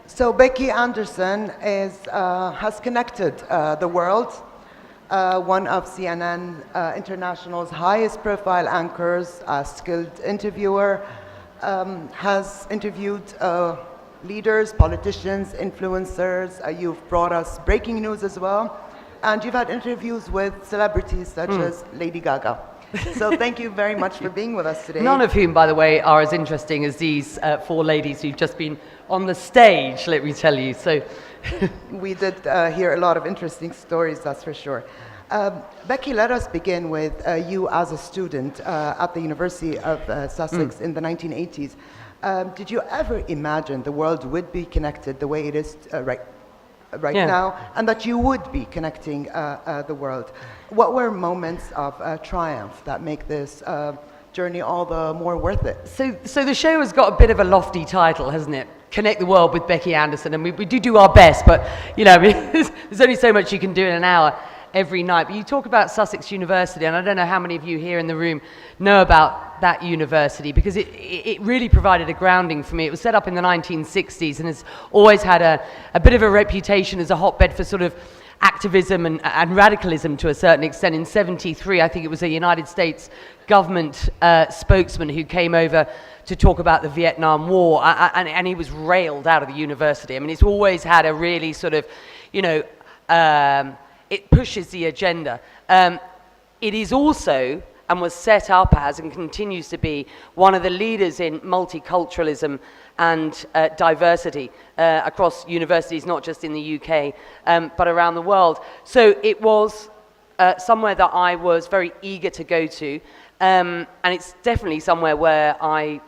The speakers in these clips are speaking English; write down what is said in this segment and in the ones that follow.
So Bekki Anderson has connected the world. One of CNN International's highest profile anchors, a skilled interviewer, has interviewed leaders, politicians, influencers. You've brought us breaking news as well. And you've had interviews with celebrities such as Lady Gaga. So thank you very much for being with us today. None of whom, by the way, are as interesting as these four ladies who've just been on the stage, let me tell you. So we did hear a lot of interesting stories, that's for sure. Bekki, let us begin with you as a student at the University of Sussex in the 1980s. Did you ever imagine the world would be connected the way it is right now, and that you would be connecting the world? What were moments of triumph that make this journey all the more worth it? So the show has got a bit of a lofty title, hasn't it? Connect the World with Bekki Anderson, and we do our best, but you know, I mean, there's only so much you can do in an hour every night. But you talk about Sussex University, and I don't know how many of you here in the room know about that university, because it really provided a grounding for me. It was set up in the 1960s and has always had a bit of a reputation as a hotbed for sort of activism and radicalism to a certain extent. In 1973, I think it was a United States government spokesman who came over to talk about the Vietnam War, and he was railed out of the university. I mean, it's always had a really sort of, you know, it pushes the agenda. It is also, and was set up as, and continues to be, one of the leaders in multiculturalism and diversity across universities, not just in the UK, but around the world. So it was somewhere that I was very eager to go to, and it's definitely somewhere where I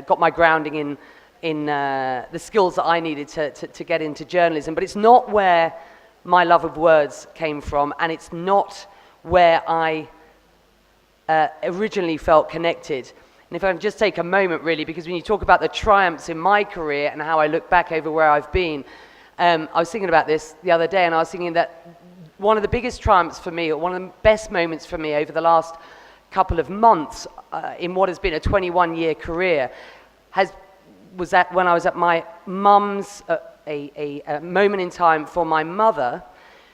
got my grounding in the skills that I needed to get into journalism. But it's not where my love of words came from, and it's not where I originally felt connected. And if I can just take a moment, really, because when you talk about the triumphs in my career and how I look back over where I've been, I was thinking about this the other day, and I was thinking that one of the biggest triumphs for me, or one of the best moments for me over the last couple of months in what has been a 21-year career was that when I was at my mum's, a moment in time for my mother,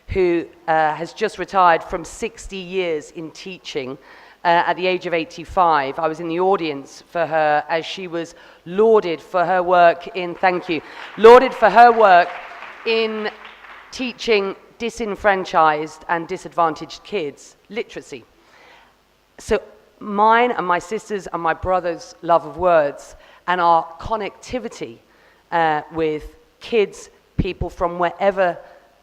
who has just retired from 60 years in teaching. At the age of 85, I was in the audience for her as she was lauded for her work in, lauded for her work in teaching disenfranchised and disadvantaged kids literacy. So mine and my sister's and my brother's love of words and our connectivity with kids, people from wherever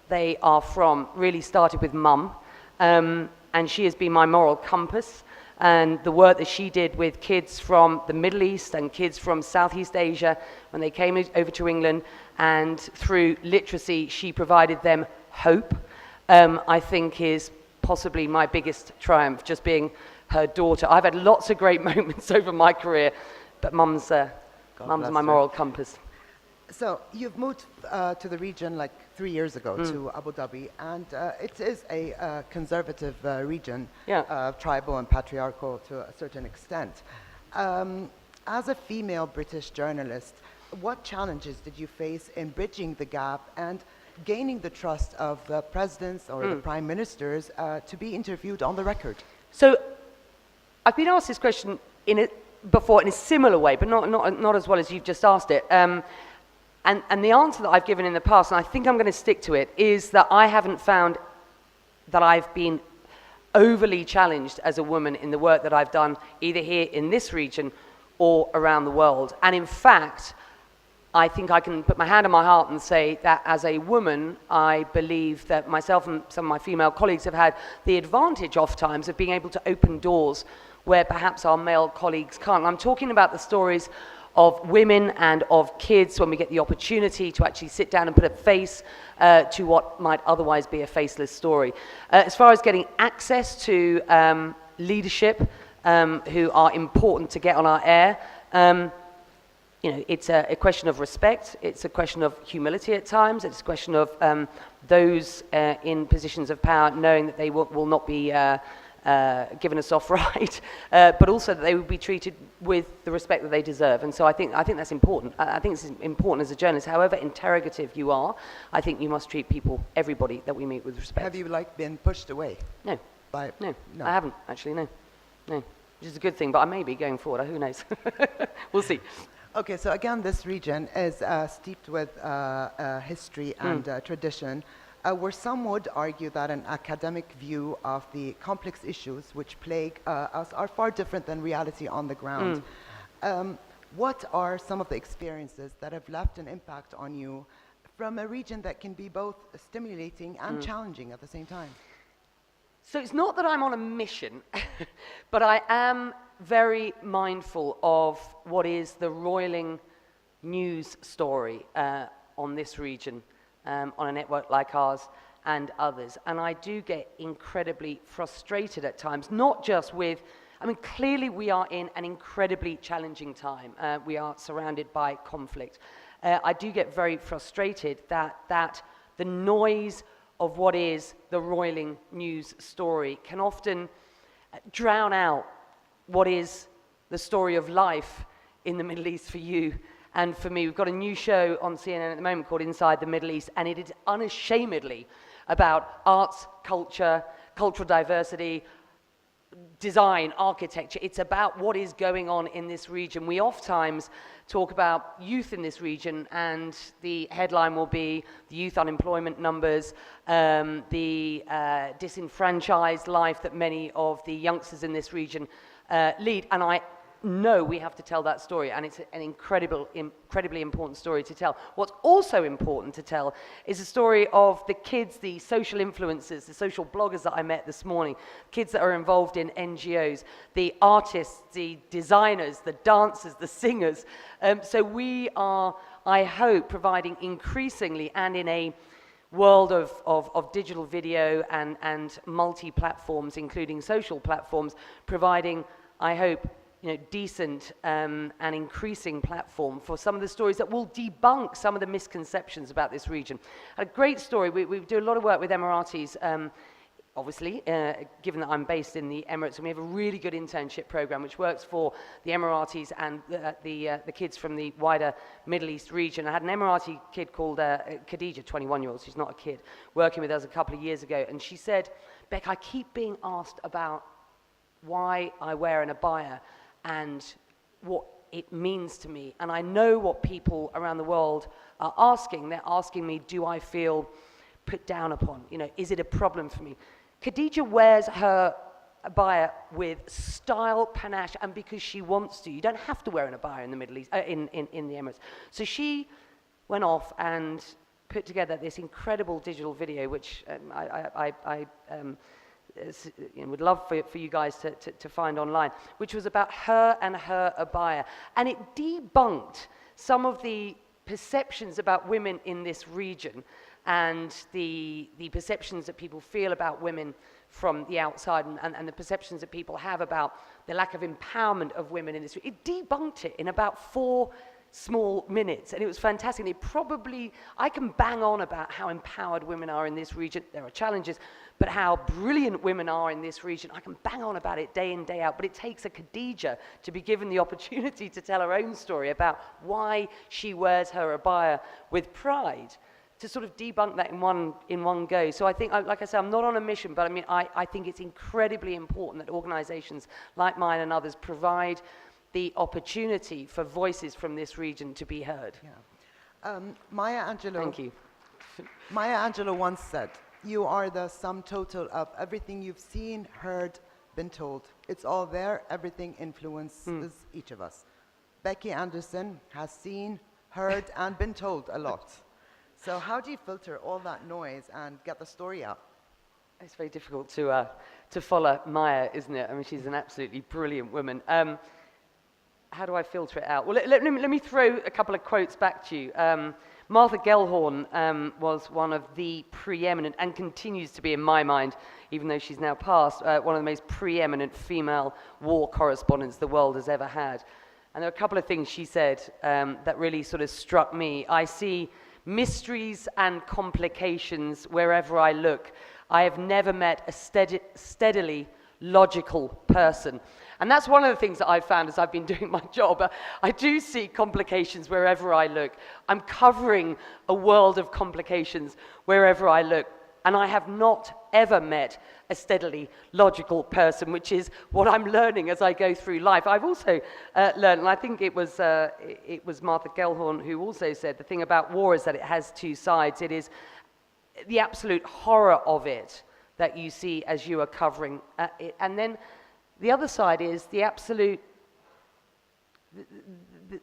they are from, really started with Mum. And she has been my moral compass. And the work that she did with kids from the Middle East and kids from Southeast Asia when they came over to England, and through literacy she provided them hope, I think is possibly my biggest triumph, just being her daughter. I've had lots of great moments over my career, but Mum's my moral compass. So you've moved to the region like 3 years ago to Abu Dhabi, and it is a conservative region, tribal and patriarchal to a certain extent. As a female British journalist, what challenges did you face in bridging the gap and gaining the trust of the presidents or the prime ministers to be interviewed on the record? So I've been asked this question before in a similar way, but not as well as you've just asked it. And the answer that I've given in the past, and I think I'm going to stick to it, is that I haven't found that I've been overly challenged as a woman in the work that I've done, either here in this region or around the world. And in fact, I think I can put my hand on my heart and say that as a woman, I believe that myself and some of my female colleagues have had the advantage oftentimes of being able to open doors where perhaps our male colleagues can't. I'm talking about the stories of women and of kids when we get the opportunity to actually sit down and put a face to what might otherwise be a faceless story. As far as getting access to leadership who are important to get on our air, you know, it's a question of respect, it's a question of humility at times, it's a question of those in positions of power knowing that they will not be given a soft ride, but also that they would be treated with the respect that they deserve. And so I think that's important. I think it's important as a journalist, however interrogative you are, I think you must treat people, everybody that we meet, with respect. Have you been pushed away? No. No. I haven't actually, no. Which is a good thing, but I may be going forward, who knows? We'll see. Okay, so again, this region is steeped with history and tradition, where some would argue that an academic view of the complex issues which plague us are far different than reality on the ground. What are some of the experiences that have left an impact on you from a region that can be both stimulating and challenging at the same time? So it's not that I'm on a mission, but I am very mindful of what is the roiling news story on this region, on a network like ours and others. And I do get incredibly frustrated at times, not just with, clearly we are in an incredibly challenging time. We are surrounded by conflict. I do get very frustrated that the noise of what is the roiling news story can often drown out what is the story of life in the Middle East for you and for me. We've got a new show on CNN at the moment called Inside the Middle East, and it is unashamedly about arts, culture, cultural diversity, design, architecture. It's about what is going on in this region. We oftentimes talk about youth in this region, and the headline will be the youth unemployment numbers, the disenfranchised life that many of the youngsters in this region lead. And I know we have to tell that story, and it's an incredibly important story to tell. What's also important to tell is the story of the kids, the social influencers, the social bloggers that I met this morning, kids that are involved in NGOs, the artists, the designers, the dancers, the singers. So we are, I hope, providing increasingly, and in a world of digital video and multi-platforms, including social platforms, providing, I hope, decent and increasing platform for some of the stories that will debunk some of the misconceptions about this region. A great story, we do a lot of work with Emiratis, obviously, given that I'm based in the Emirates, and we have a really good internship program which works for the Emiratis and the kids from the wider Middle East region. I had an Emirati kid called Khadija, 21-year-old, she's not a kid, working with us a couple of years ago, and she said, "Beck, I keep being asked about why I wear an abaya and what it means to me. And I know what people around the world are asking. They're asking me, do I feel put down upon? Is it a problem for me?" Khadija wears her abaya with style, panache, and because she wants to. You don't have to wear an abaya in the Middle East, in the Emirates. So she went off and put together this incredible digital video, which I would love for you guys to find online, which was about her and her abaya. And it debunked some of the perceptions about women in this region and the perceptions that people feel about women from the outside and the perceptions that people have about the lack of empowerment of women in this region. It debunked it in about 4 small minutes, and it was fantastic. I can bang on about how empowered women are in this region. There are challenges, but how brilliant women are in this region, I can bang on about it day in, day out. But it takes a Khadija to be given the opportunity to tell her own story about why she wears her abaya with pride, to sort of debunk that in one go. So I think, like I said, I'm not on a mission, but I think it's incredibly important that organizations like mine and others provide the opportunity for voices from this region to be heard. Yeah. Maya Angelou. Thank you. Maya Angelou once said, "You are the sum total of everything you've seen, heard, been told. It's all there. Everything influences each of us." Bekki Anderson has seen, heard, and been told a lot. So how do you filter all that noise and get the story out? It's very difficult to follow Maya, isn't it? She's an absolutely brilliant woman. How do I filter it out? Well, let me throw a couple of quotes back to you. Martha Gellhorn was one of the preeminent, and continues to be in my mind, even though she's now passed, one of the most preeminent female war correspondents the world has ever had. And there are a couple of things she said that really sort of struck me. "I see mysteries and complications wherever I look. I have never met a steadily logical person. And that's one of the things that I've found as I've been doing my job. I do see complications wherever I look. I'm covering a world of complications wherever I look. And I have not ever met a steadily logical person, which is what I'm learning as I go through life. I've also learned, and I think it was Martha Gellhorn who also said the thing about war is that it has two sides. It is the absolute horror of it that you see as you are covering it. And then the other side is the absolute,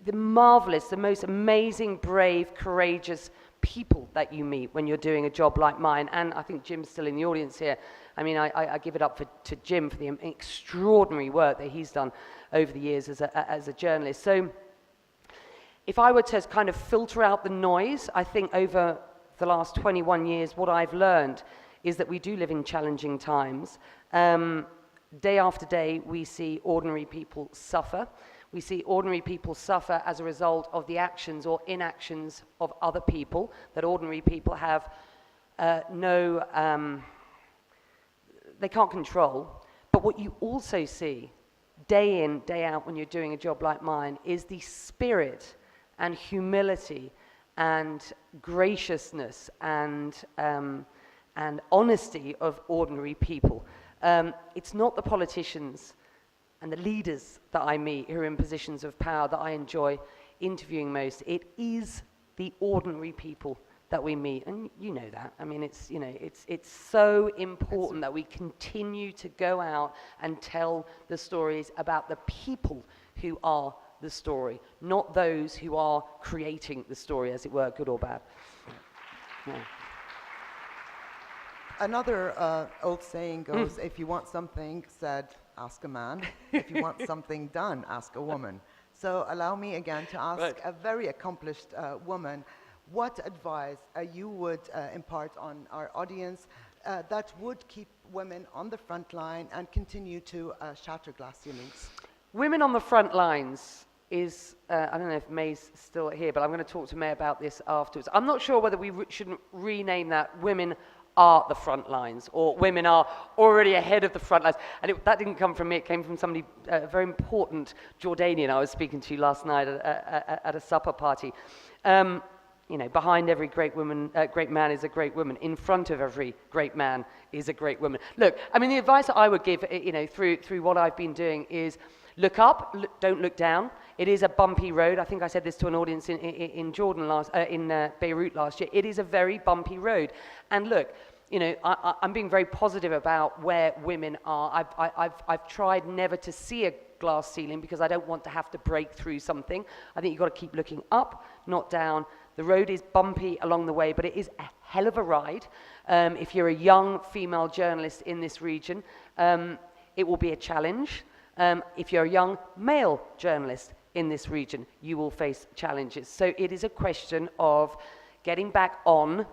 the marvelous, the most amazing, brave, courageous people that you meet when you're doing a job like mine. And I think Jim's still in the audience here. I mean, I give it up to Jim for the extraordinary work that he's done over the years as a journalist. So if I were to kind of filter out the noise, I think over the last 21 years, what I've learned is that we do live in challenging times. Day after day, we see ordinary people suffer. We see ordinary people suffer as a result of the actions or inactions of other people, that ordinary people have they can't control. But what you also see day in, day out when you're doing a job like mine is the spirit and humility and graciousness and honesty of ordinary people. It's not the politicians and the leaders that I meet who are in positions of power that I enjoy interviewing most. It is the ordinary people that we meet, and you know that. I mean, it's so important that we continue to go out and tell the stories about the people who are the story, not those who are creating the story, as it were, good or bad. Yeah. Another old saying goes, if you want something said, ask a man. If you want something done, ask a woman. So allow me again to ask a very accomplished woman, what advice you would impart on our audience that would keep women on the front line and continue to shatter glass ceilings? Women on the front lines is, I don't know if May's still here, but I'm going to talk to May about this afterwards. I'm not sure whether we shouldn't rename that women are the front lines, or women are already ahead of the front lines. And that didn't come from me, it came from somebody, a very important Jordanian I was speaking to last night at a supper party. You know, behind every great woman, great man is a great woman. In front of every great man is a great woman. Look, I mean, the advice that I would give, you know, through what I've been doing is look up, don't look down. It is a bumpy road. I think I said this to an audience in Jordan in Beirut last year. It is a very bumpy road. And look, you know, I'm being very positive about where women are. I've tried never to see a glass ceiling because I don't want to have to break through something. I think you've got to keep looking up, not down. The road is bumpy along the way, but it is a hell of a ride. If you're a young female journalist in this region, it will be a challenge. If you're a young male journalist in this region, you will face challenges. So it is a question of getting back on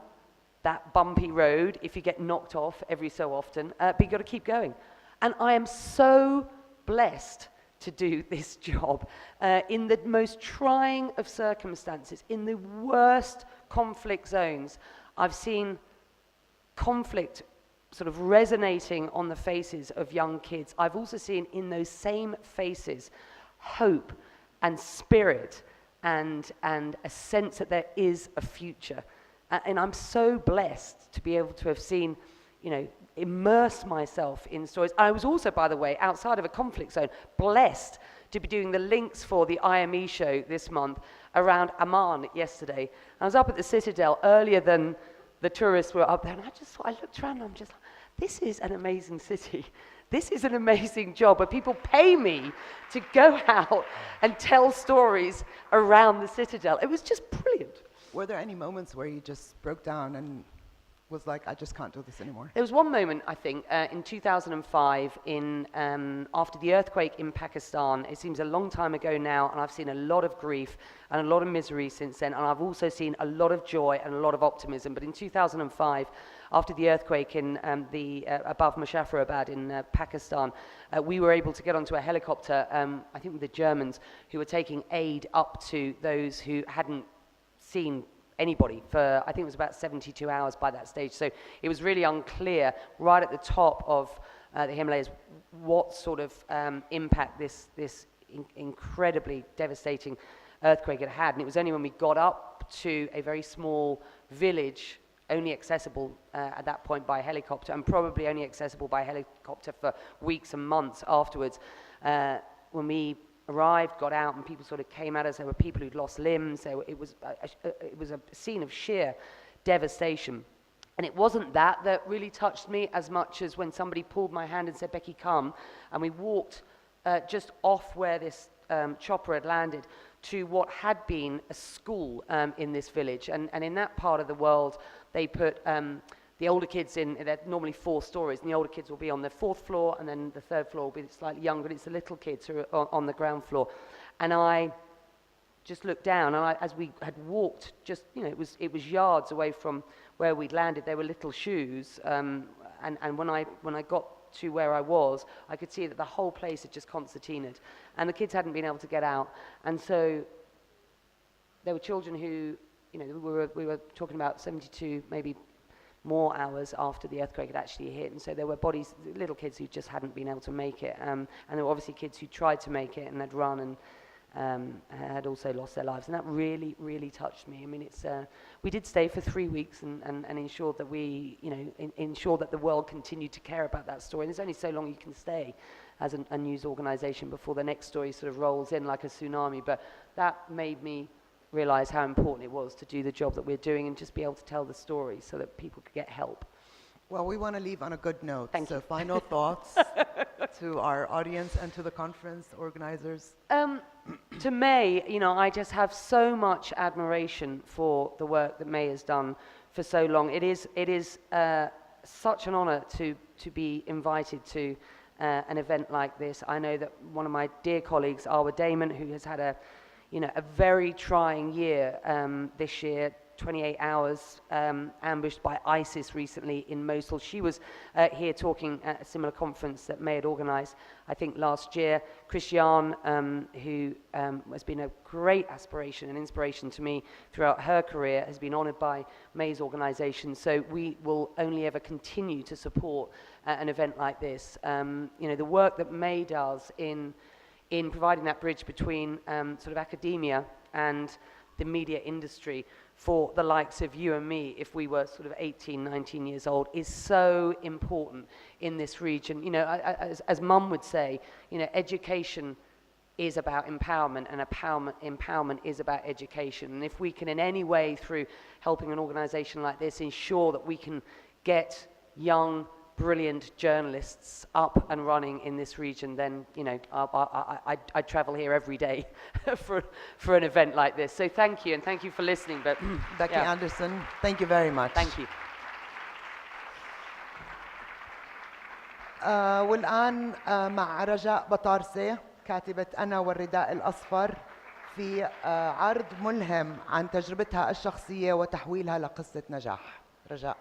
that bumpy road if you get knocked off every so often, but you've got to keep going. And I am so blessed to do this job in the most trying of circumstances, in the worst conflict zones. I've seen conflict sort of resonating on the faces of young kids. I've also seen in those same faces hope and spirit and a sense that there is a future. And I'm so blessed to be able to have seen, you know, immerse myself in stories. I was also, by the way, outside of a conflict zone, blessed to be doing the links for the IME show this month around Amman yesterday. I was up at the Citadel earlier than the tourists were up there, and I looked around and I'm just like, this is an amazing city. This is an amazing job where people pay me to go out and tell stories around the Citadel. It was just brilliant. Were there any moments where you just broke down and was like, I just can't do this anymore? There was one moment, I think, in 2005, after the earthquake in Pakistan. It seems a long time ago now, and I've seen a lot of grief and a lot of misery since then, and I've also seen a lot of joy and a lot of optimism. But in 2005, after the earthquake in above Musharrafabad in Pakistan, we were able to get onto a helicopter, I think with the Germans, who were taking aid up to those who hadn't seen anybody for, I think it was about 72 hours by that stage. So it was really unclear right at the top of the Himalayas, what sort of impact this incredibly devastating earthquake had had. And it was only when we got up to a very small village, only accessible at that point by helicopter, and probably only accessible by helicopter for weeks and months afterwards. When we arrived, got out, and people sort of came at us, there were people who'd lost limbs. It was a scene of sheer devastation. And it wasn't that really touched me as much as when somebody pulled my hand and said, "Bekki, come," and we walked just off where this chopper had landed to what had been a school in this village. And in that part of the world, they put the older kids in, they're normally 4 stories, and the older kids will be on the 4th floor, and then the 3rd floor will be slightly younger, and it's the little kids who are on the ground floor. And I just looked down, and as we had walked, just, it was yards away from where we'd landed. There were little shoes, and when I got to where I was, I could see that the whole place had just concertinaed, and the kids hadn't been able to get out. And so there were children who, we were talking about 72, maybe more hours after the earthquake had actually hit, and so there were bodies, little kids who just hadn't been able to make it, and there were obviously kids who tried to make it and had run and had also lost their lives, and that really, really touched me. I mean, we did stay for 3 weeks and ensured that ensured that the world continued to care about that story. And there's only so long you can stay as a news organization before the next story sort of rolls in like a tsunami. But that made me realize how important it was to do the job that we're doing and just be able to tell the story so that people could get help. Well, we want to leave on a good note. Thank you. Final thoughts to our audience and to the conference organizers. To May, I just have so much admiration for the work that May has done for so long. It is such an honor to be invited to an event like this. I know that one of my dear colleagues, Arwa Damon, who has had a very trying year this year, 28 hours ambushed by ISIS recently in Mosul. She was here talking at a similar conference that May had organized, I think, last year. Christiane, who has been a great aspiration and inspiration to me throughout her career, has been honored by May's organization. So we will only ever continue to support an event like this. The work that May does in providing that bridge between sort of academia and the media industry for the likes of you and me, if we were sort of 18, 19 years old, is so important in this region. As Mum would say, education is about empowerment, and empowerment is about education. And if we can in any way, through helping an organization like this, ensure that we can get young, brilliant journalists up and running in this region, then I travel here every day for an event like this. So thank you, and thank you for listening. But Bekki Anderson, thank you very much. Thank you. والآن مع رجاء بطارسة، كاتبة أنا والرداء الأصفر، في عرض ملهم عن تجربتها الشخصية وتحويلها لقصة نجاح. رجاء.